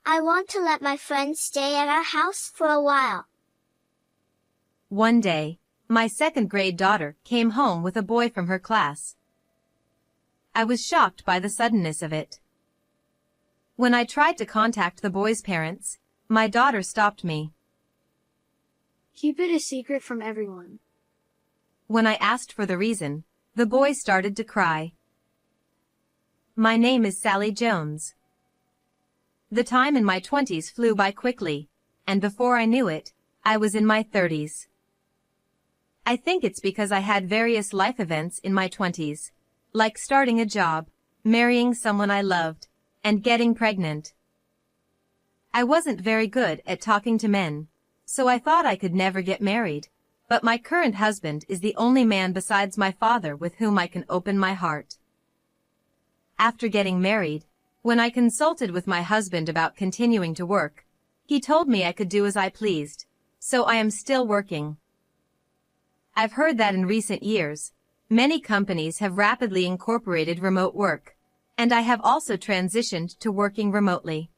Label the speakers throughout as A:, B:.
A: I want to let my friends stay at our house for a while.
B: One day, my second-grade daughter came home with a boy from her class. I was shocked by the suddenness of it. When I tried to contact the boy's parents, my daughter stopped me.
C: Keep it a secret from everyone.
B: When I asked for the reason, the boy started to cry. My name is Sally Jones. The time in my 20s flew by quickly, and before I knew it, I was in my 30s. I think it's because I had various life events in my 20s, like starting a job, marrying someone I loved, and getting pregnant. I wasn't very good at talking to men, so I thought I could never get married, but my current husband is the only man besides my father with whom I can open my heart. After getting married, when I consulted with my husband about continuing to work, he told me I could do as I pleased, so I am still working. I've heard that in recent years, many companies have rapidly incorporated remote work, and I have also transitioned to working remotely.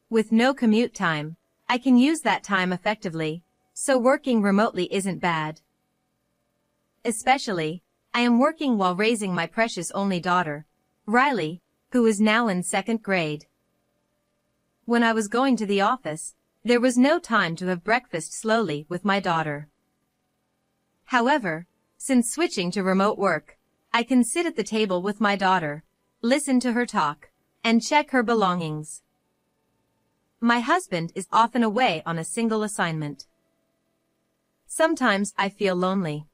B: With no commute time, I can use that time effectively, so working remotely isn't bad. Especially, I am working while raising my precious only daughter, Riley, who is now in 2nd grade. When I was going to the office, there was no time to have breakfast slowly with my daughter. However, since switching to remote work, I can sit at the table with my daughter, listen to her talk, and check her belongings. My husband is often away on a single assignment. Sometimes I feel lonely.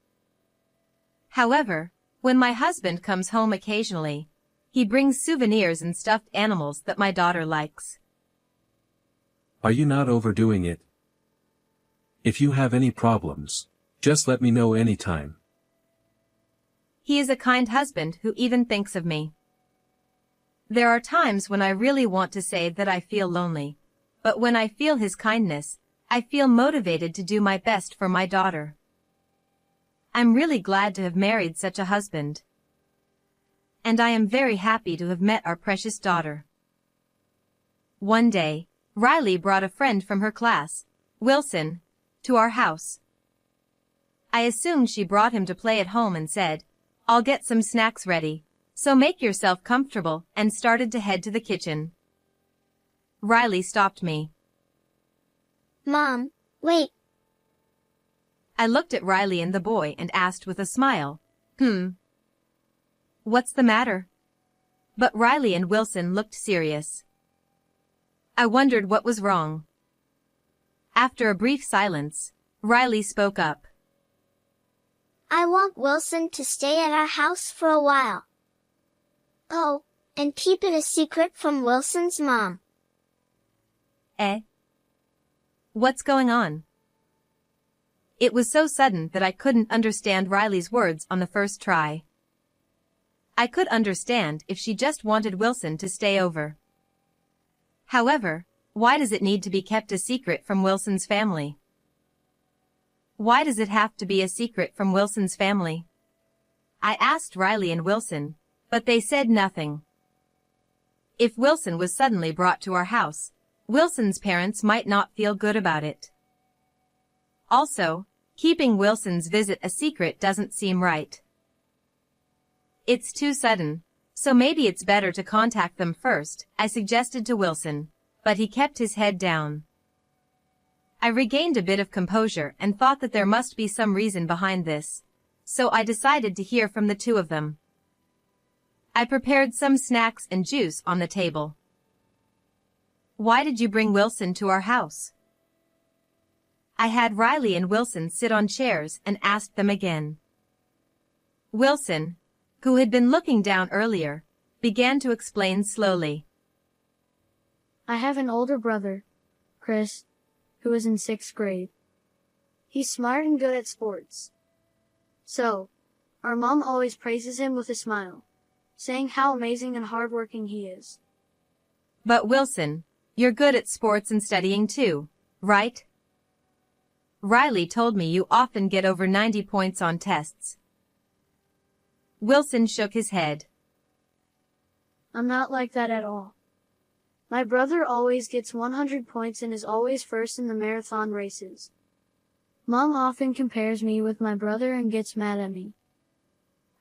B: However, when my husband comes home occasionally, he brings souvenirs and stuffed animals that my daughter likes.
D: Are you not overdoing it? If you have any problems, just let me know anytime.
B: He is a kind husband who even thinks of me. There are times when I really want to say that I feel lonely, but when I feel his kindness, I feel motivated to do my best for my daughter. I'm really glad to have married such a husband. And I am very happy to have met our precious daughter. One day, Riley brought a friend from her class, Wilson, to our house. I assumed she brought him to play at home and said, "I'll get some snacks ready, so make yourself comfortable," and started to head to the kitchen. Riley stopped me.
A: Mom, wait.
B: I looked at Riley and the boy and asked with a smile, "What's the matter?" But Riley and Wilson looked serious. I wondered what was wrong. After a brief silence, Riley spoke up.
A: I want Wilson to stay at our house for a while. Oh, and keep it a secret from Wilson's mom.
B: Eh? What's going on? It was so sudden that I couldn't understand Riley's words on the first try. I could understand if she just wanted Wilson to stay over. However, why does it need to be kept a secret from Wilson's family? Why does it have to be a secret from Wilson's family? I asked Riley and Wilson, but they said nothing. If Wilson was suddenly brought to our house, Wilson's parents might not feel good about it. Also, keeping Wilson's visit a secret doesn't seem right. It's too sudden, so maybe it's better to contact them first, I suggested to Wilson, but he kept his head down. I regained a bit of composure and thought that there must be some reason behind this, so I decided to hear from the two of them. I prepared some snacks and juice on the table. Why did you bring Wilson to our house? I had Riley and Wilson sit on chairs and asked them again. Wilson, who had been looking down earlier, began to explain slowly.
C: I have an older brother, Chris, who is in 6th grade. He's smart and good at sports. So, our mom always praises him with a smile, saying how amazing and hardworking he is.
B: But Wilson, you're good at sports and studying too, right? Riley told me you often get over 90 points on tests. Wilson shook his head.
C: I'm not like that at all. My brother always gets 100 points and is always first in the marathon races. Mom often compares me with my brother and gets mad at me.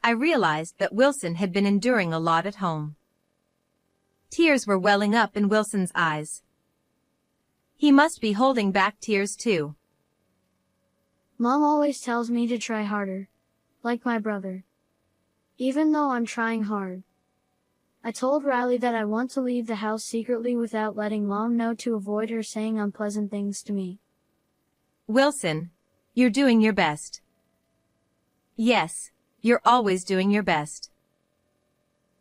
B: I realized that Wilson had been enduring a lot at home. Tears were welling up in Wilson's eyes. He must be holding back tears too.
C: Mom always tells me to try harder, like my brother. Even though I'm trying hard. I told Riley that I want to leave the house secretly without letting Mom know to avoid her saying unpleasant things to me.
B: Wilson, you're doing your best. Yes, you're always doing your best.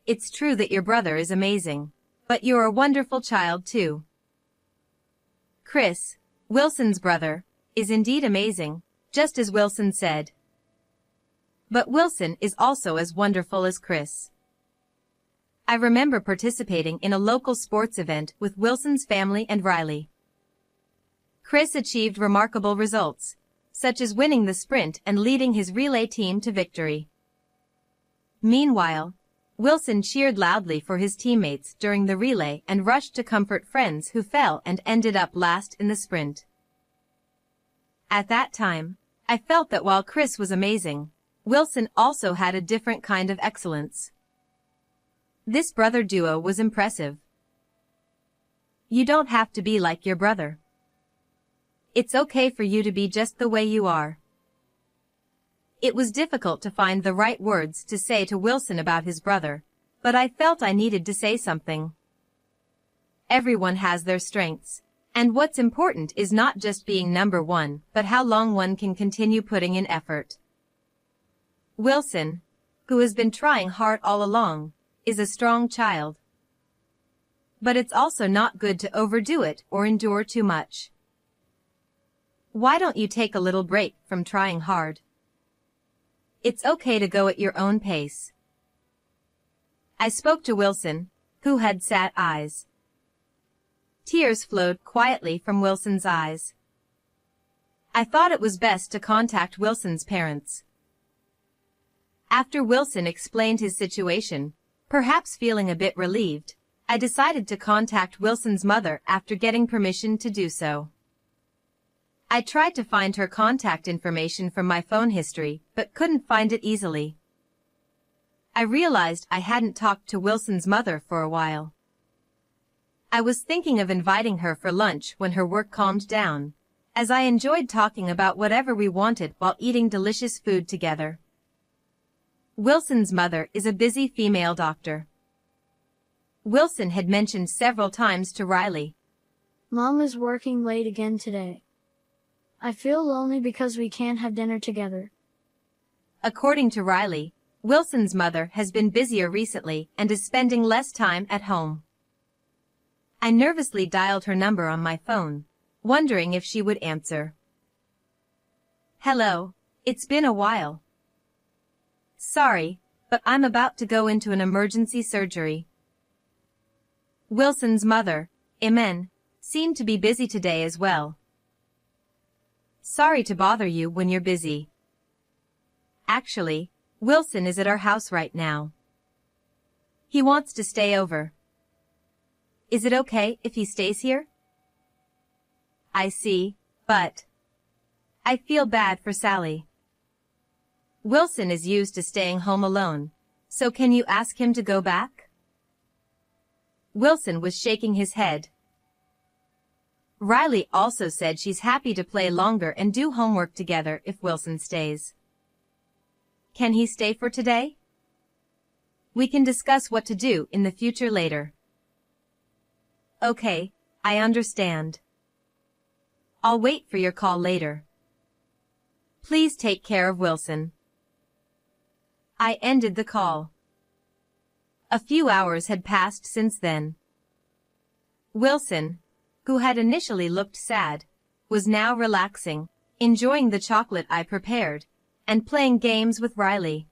B: It's true that your brother is amazing, but you're a wonderful child too. Chris, Wilson's brother, is indeed amazing, just as Wilson said. But Wilson is also as wonderful as Chris. I remember participating in a local sports event with Wilson's family and Riley. Chris achieved remarkable results, such as winning the sprint and leading his relay team to victory. Meanwhile, Wilson cheered loudly for his teammates during the relay and rushed to comfort friends who fell and ended up last in the sprint. At that time, I felt that while Chris was amazing, Wilson also had a different kind of excellence. This brother duo was impressive. You don't have to be like your brother. It's okay for you to be just the way you are. It was difficult to find the right words to say to Wilson about his brother, but I felt I needed to say something. Everyone has their strengths, and what's important is not just being number one, but how long one can continue putting in effort. Wilson, who has been trying hard all along, is a strong child. But it's also not good to overdo it or endure too much. Why don't you take a little break from trying hard? It's okay to go at your own pace. I spoke to Wilson, who had sad eyes. Tears flowed quietly from Wilson's eyes. I thought it was best to contact Wilson's parents. After Wilson explained his situation, perhaps feeling a bit relieved, I decided to contact Wilson's mother after getting permission to do so. I tried to find her contact information from my phone history, but couldn't find it easily. I realized I hadn't talked to Wilson's mother for a while. I was thinking of inviting her for lunch when her work calmed down, as I enjoyed talking about whatever we wanted while eating delicious food together. Wilson's mother is a busy female doctor. Wilson had mentioned several times to Riley,
C: Mom is working late again today. I feel lonely because we can't have dinner together.
B: According to Riley, Wilson's mother has been busier recently and is spending less time at home. I nervously dialed her number on my phone, wondering if she would answer. Hello, it's been a while. Sorry, but I'm about to go into an emergency surgery. Wilson's mother, Imen, seemed to be busy today as well. Sorry to bother you when you're busy. Actually, Wilson is at our house right now. He wants to stay over. Is it okay if he stays here? I see, but I feel bad for Sally. Wilson is used to staying home alone, so can you ask him to go back? Wilson was shaking his head. Riley also said she's happy to play longer and do homework together if Wilson stays. Can he stay for today? We can discuss what to do in the future later. Okay, I understand. I'll wait for your call later. Please take care of Wilson. I ended the call. A few hours had passed since then. Wilson, who had initially looked sad, was now relaxing, enjoying the chocolate I prepared, and playing games with Riley.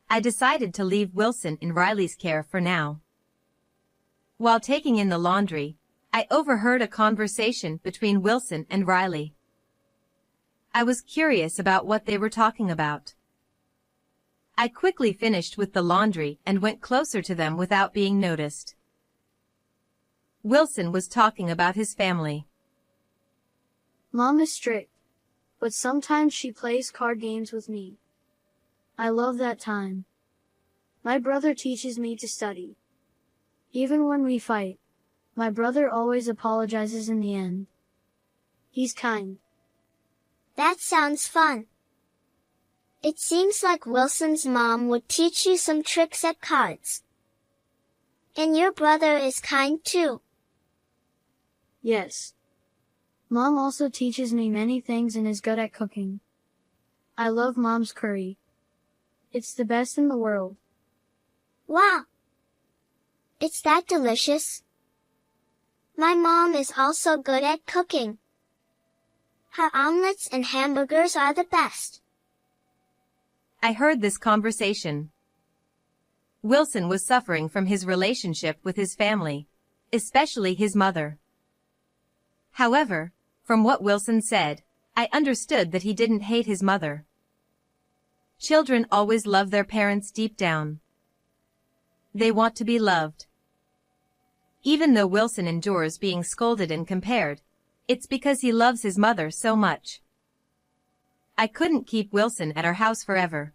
B: I decided to leave Wilson in Riley's care for now. While taking in the laundry, I overheard a conversation between Wilson and Riley. I was curious about what they were talking about. I quickly finished with the laundry and went closer to them without being noticed. Wilson was talking about his family.
C: Mom is strict, but sometimes she plays card games with me. I love that time. My brother teaches me to study. Even when we fight, my brother always apologizes in the end. He's kind.
A: That sounds fun. It seems like Wilson's mom would teach you some tricks at cards. And your brother is kind too.
C: Yes. Mom also teaches me many things and is good at cooking. I love Mom's curry. It's the best in the world.
A: Wow! It's that delicious. My mom is also good at cooking. Her omelets and hamburgers are the best.
B: I heard this conversation. Wilson was suffering from his relationship with his family, especially his mother. However, from what Wilson said, I understood that he didn't hate his mother. Children always love their parents deep down. They want to be loved. Even though Wilson endures being scolded and compared, it's because he loves his mother so much. I couldn't keep Wilson at our house forever.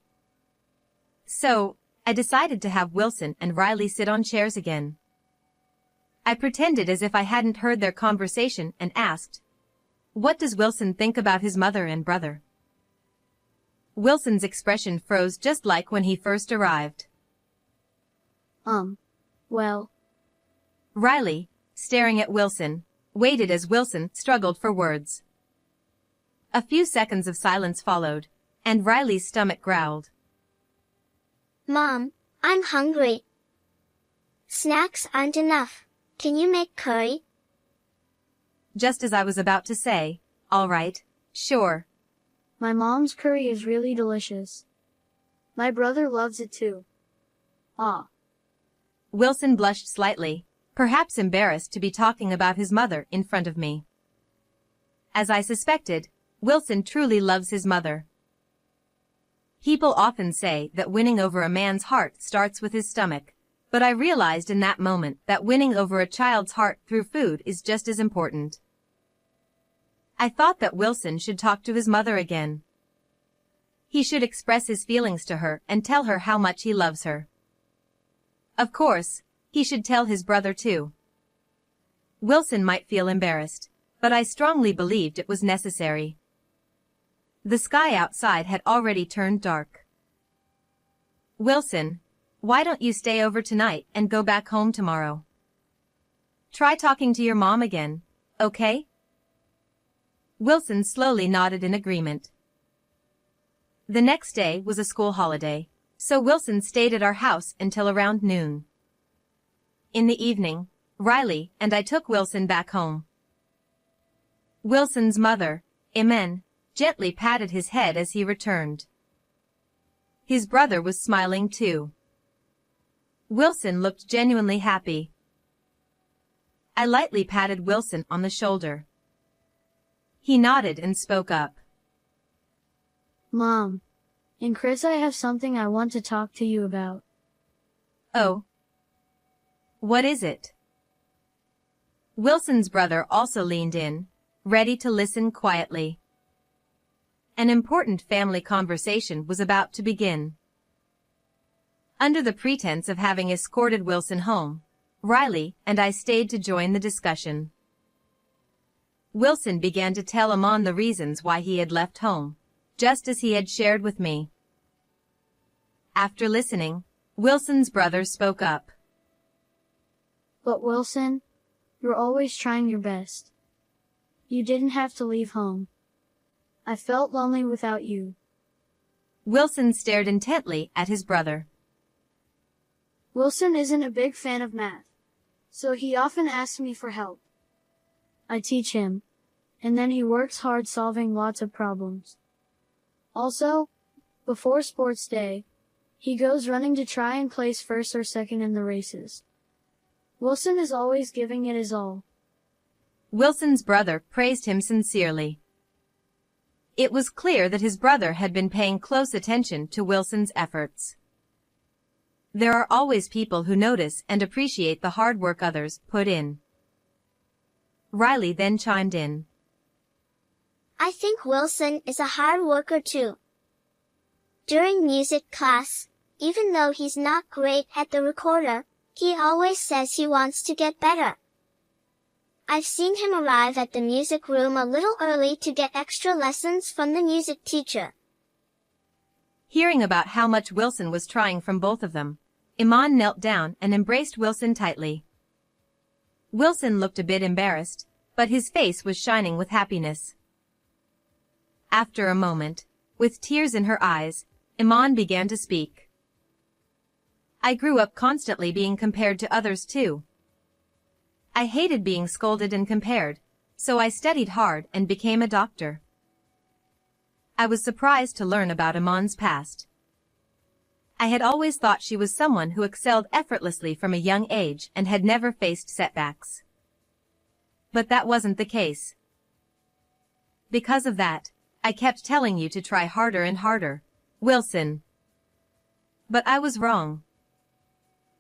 B: So, I decided to have Wilson and Riley sit on chairs again. I pretended as if I hadn't heard their conversation and asked, "What does Wilson think about his mother and brother?" Wilson's expression froze just like when he first arrived.
C: Well.
B: Riley, staring at Wilson, waited as Wilson struggled for words. A few seconds of silence followed, and Riley's stomach growled.
A: Mom, I'm hungry. Snacks aren't enough. Can you make curry?
B: Just as I was about to say, "All right, sure."
C: My mom's curry is really delicious. My brother loves it too. Ah.
B: Wilson blushed slightly, perhaps embarrassed to be talking about his mother in front of me. As I suspected, Wilson truly loves his mother. People often say that winning over a man's heart starts with his stomach, but I realized in that moment that winning over a child's heart through food is just as important. I thought that Wilson should talk to his mother again. He should express his feelings to her and tell her how much he loves her. Of course, he should tell his brother too. Wilson might feel embarrassed, but I strongly believed it was necessary. The sky outside had already turned dark. "Wilson, why don't you stay over tonight and go back home tomorrow? Try talking to your mom again, okay?" Wilson slowly nodded in agreement. The next day was a school holiday, so Wilson stayed at our house until around noon. In the evening, Riley and I took Wilson back home. Wilson's mother, Imen, gently patted his head as he returned. His brother was smiling too. Wilson looked genuinely happy. I lightly patted Wilson on the shoulder. He nodded and spoke up.
C: Mom and Chris, I have something I want to talk to you about.
B: Oh. What is it? Wilson's brother also leaned in, ready to listen quietly. An important family conversation was about to begin. Under the pretense of having escorted Wilson home, Riley and I stayed to join the discussion. Wilson began to tell Amon the reasons why he had left home, just as he had shared with me. After listening, Wilson's brother spoke up.
C: But Wilson, you're always trying your best. You didn't have to leave home. I felt lonely without you.
B: Wilson stared intently at his brother.
C: Wilson isn't a big fan of math, so he often asks me for help. I teach him, and then he works hard solving lots of problems. Also, before sports day, he goes running to try and place first or second in the races. Wilson is always giving it his all.
B: Wilson's brother praised him sincerely. It was clear that his brother had been paying close attention to Wilson's efforts. There are always people who notice and appreciate the hard work others put in. Riley then chimed in.
A: I think Wilson is a hard worker too. During music class, even though he's not great at the recorder, he always says he wants to get better. I've seen him arrive at the music room a little early to get extra lessons from the music teacher.
B: Hearing about how much Wilson was trying from both of them, Iman knelt down and embraced Wilson tightly. Wilson looked a bit embarrassed, but his face was shining with happiness. After a moment, with tears in her eyes, Iman began to speak. I grew up constantly being compared to others too. I hated being scolded and compared, so I studied hard and became a doctor. I was surprised to learn about Iman's past. I had always thought she was someone who excelled effortlessly from a young age and had never faced setbacks. But that wasn't the case. Because of that, I kept telling you to try harder and harder, Wilson. But I was wrong.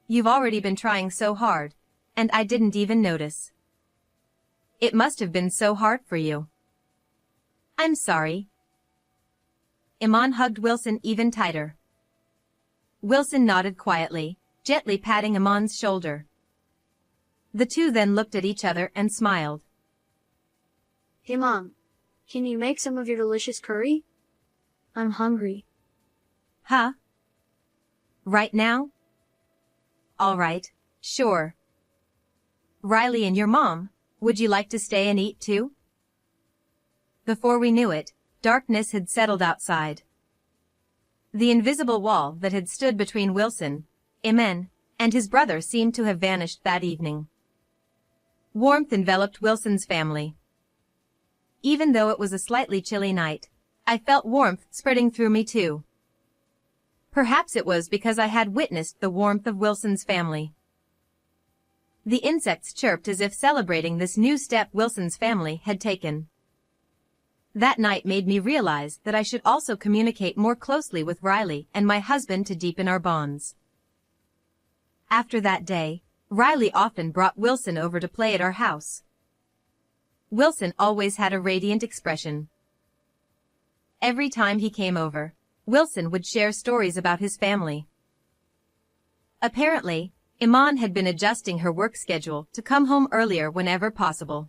B: You've already been trying so hard, and I didn't even notice. It must have been so hard for you. I'm sorry. Iman hugged Wilson even tighter. Wilson nodded quietly, gently patting Iman's shoulder. The two then looked at each other and smiled.
C: Hey Mom, can you make some of your delicious curry? I'm hungry.
B: Huh? Right now? All right, sure. Riley and your mom, would you like to stay and eat too? Before we knew it, darkness had settled outside. The invisible wall that had stood between Wilson, Iman, and his brother seemed to have vanished that evening. Warmth enveloped Wilson's family. Even though it was a slightly chilly night, I felt warmth spreading through me too. Perhaps it was because I had witnessed the warmth of Wilson's family. The insects chirped as if celebrating this new step Wilson's family had taken. That night made me realize that I should also communicate more closely with Riley and my husband to deepen our bonds. After that day, Riley often brought Wilson over to play at our house. Wilson always had a radiant expression. Every time he came over, Wilson would share stories about his family. Apparently, Iman had been adjusting her work schedule to come home earlier whenever possible.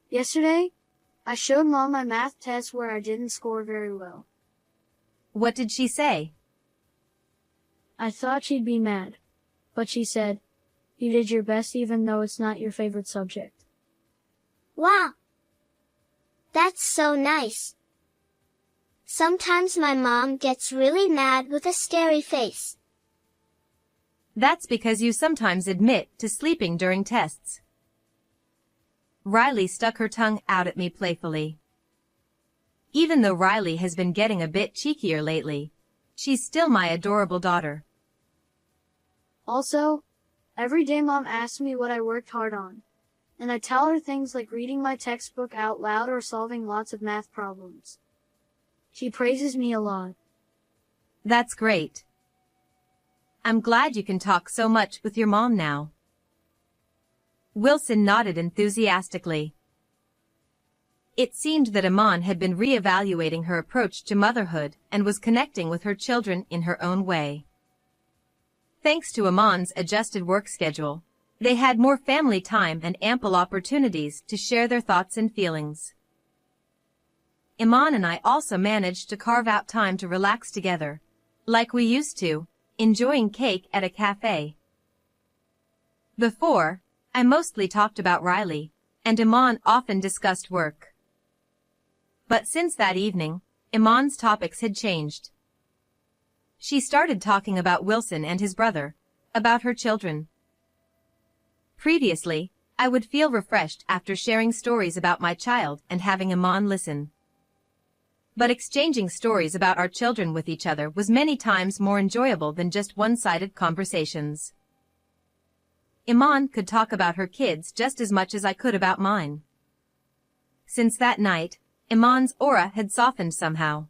C: Yesterday, I showed Mom my math test where I didn't score very well.
B: What did she say?
C: I thought she'd be mad, but she said, you did your best even though it's not your favorite subject.
A: Wow! That's so nice. Sometimes my mom gets really mad with a scary face.
B: That's because you sometimes admit to sleeping during tests. Riley stuck her tongue out at me playfully. Even though Riley has been getting a bit cheekier lately, she's still my adorable daughter.
C: Also, every day Mom asks me what I worked hard on, and I tell her things like reading my textbook out loud or solving lots of math problems. She praises me a lot.
B: That's great. I'm glad you can talk so much with your mom now. Wilson nodded enthusiastically. It seemed that Iman had been re-evaluating her approach to motherhood and was connecting with her children in her own way. Thanks to Iman's adjusted work schedule, they had more family time and ample opportunities to share their thoughts and feelings. Iman and I also managed to carve out time to relax together, like we used to, enjoying cake at a cafe. Before, I mostly talked about Riley, and Iman often discussed work. But since that evening, Iman's topics had changed. She started talking about Wilson and his brother, about her children. Previously, I would feel refreshed after sharing stories about my child and having Iman listen. But exchanging stories about our children with each other was many times more enjoyable than just one-sided conversations. Iman could talk about her kids just as much as I could about mine. Since that night, Iman's aura had softened somehow.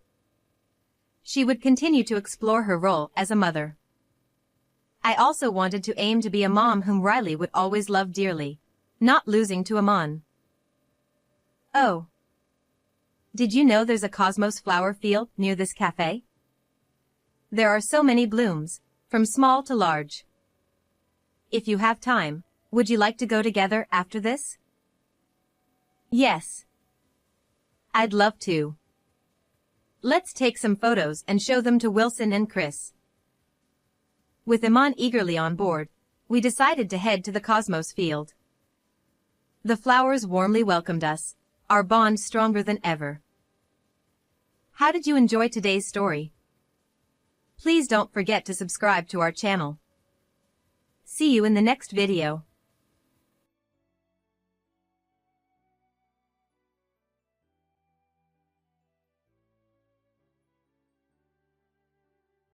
B: She would continue to explore her role as a mother. I also wanted to aim to be a mom whom Riley would always love dearly, not losing to Aman. Oh. Did you know there's a Cosmos flower field near this cafe? There are so many blooms, from small to large. If you have time, would you like to go together after this? Yes. I'd love to. Let's take some photos and show them to Wilson and Chris. With Iman eagerly on board, we decided to head to the Cosmos field. The flowers warmly welcomed us, our bond stronger than ever. How did you enjoy today's story? Please don't forget to subscribe to our channel. See you in the next video.